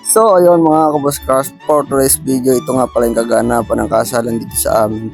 So ayun mga kabuskars, for today's video, ito nga pala yung kaganapan ng kasalan dito sa amin.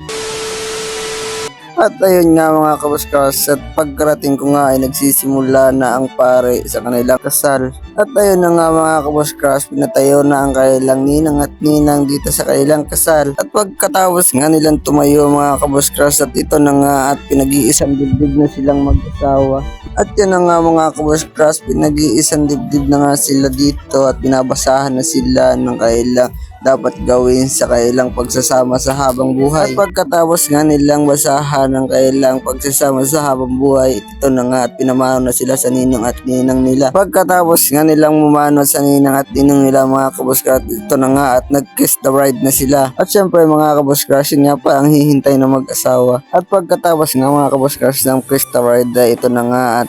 At ayun nga mga kabuskars, at pagkarating ko nga ay nagsisimula na ang pare sa kanilang kasal. At ayun na nga mga kabuskars, pinatayo na ang kanilang ninang at ninang dito sa kanilang kasal. At pagkatapos nga nilang tumayo mga kabuskars, at ito na nga at pinag-iisang dibdib na silang mag-asawa. At yan na nga mga kabuskars, pinag-iisang dibdib na nga sila dito at binabasahan na sila ng kailang dapat gawin sa kailang pagsasama sa habang buhay. At pagkatapos nga nilang basahan ng kailang pagsasama sa habang buhay, ito na nga at pinamano na sila sa ninong at ninang nila. Pagkatapos nga nilang mumano sa ninang at ninong nila mga kabuskars, ito na nga at nag-kiss the bride na sila. At syempre mga kabuskars, yun nga pa ang hihintay na mag-asawa. At pagkatapos nga mga kabuskars ng kiss the bride, ito na nga at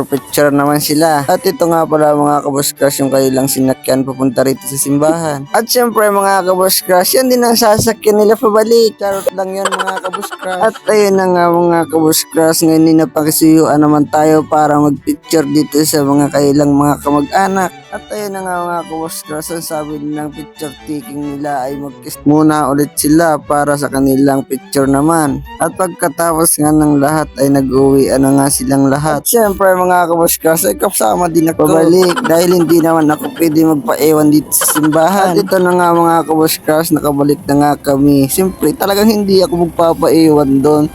picture naman sila. At ito nga pala mga kabuskars yung kailang sinakyan papunta rito sa simbahan. At syempre mga kabuskars, yan din ang sasakyan nila pabalik. Charot lang yan mga kabuskars. At ayun na nga mga kabuskars, ngayon napakisuyuan naman tayo para magpicture dito sa mga kailang mga kamag-anak. At ayun na nga mga kabuskars, ang sabi nilang picture taking nila ay mag-kiss muna ulit sila para sa kanilang picture naman. At pagkatapos nga ng lahat ay nag-uwi na nga silang lahat. At syempre mga kabuskars ay kasama din ako pabalik dahil hindi naman ako pwede magpa-ewan dito sa simbahan. At ito na nga mga kabuskars, nakabalik na nga kami. Siyempre talagang hindi ako magpapa-ewan doon.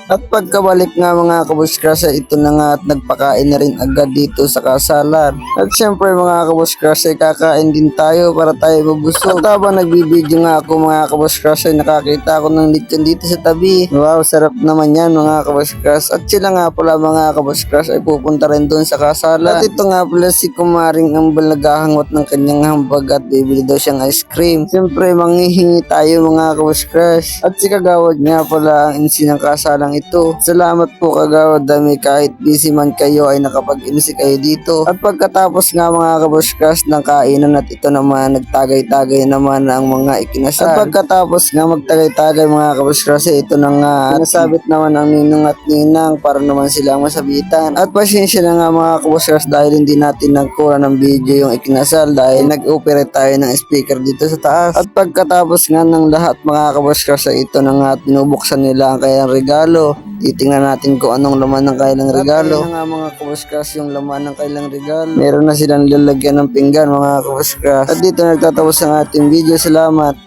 At pagkabalik nga mga kabuskars, ito na nga at nagpakain na rin agad dito sa kasalan. At syempre mga kabuskars ay kakain din tayo para tayo mabusog. At habang nagbibideo nga ako mga kabuskars ay nakakita ako ng lechon dito sa tabi. Wow, sarap naman yan mga kabuskars. At sila nga pala mga kabuskars ay pupunta rin doon sa kasalan. At ito nga pala si Kumaring ang naghahangot ng kanyang hambag at bibili daw siyang ice cream. Syempre manghihingi tayo mga kabuskars. At si Kagawad nga pala ang insi ng kasalang ito. Salamat po Kagawad Dami, kahit busy man kayo ay nakapag-imsi kayo dito. At pagkatapos nga mga kabuskars ng kainan at ito naman nagtagay-tagay naman ang mga ikinasal. At pagkatapos nga magtagay-tagay mga kabuskars, ito na nga at nasabit naman ang ninong at ninang para naman silang masabitan. At pasensya na nga mga kabuskars dahil hindi natin nagkura ng video yung ikinasal dahil nag-operate tayo ng speaker dito sa taas. At pagkatapos nga ng lahat mga kabuskars, ito na nga at binubuksan nila ang kayang regalo. Titingnan natin kung anong laman ng kailang regalo. At nga mga kabuskars yung laman ng kailang regalo. Meron na silang lalagyan ng pinggan mga kabuskars. At dito nagtatapos ang ating video. Salamat.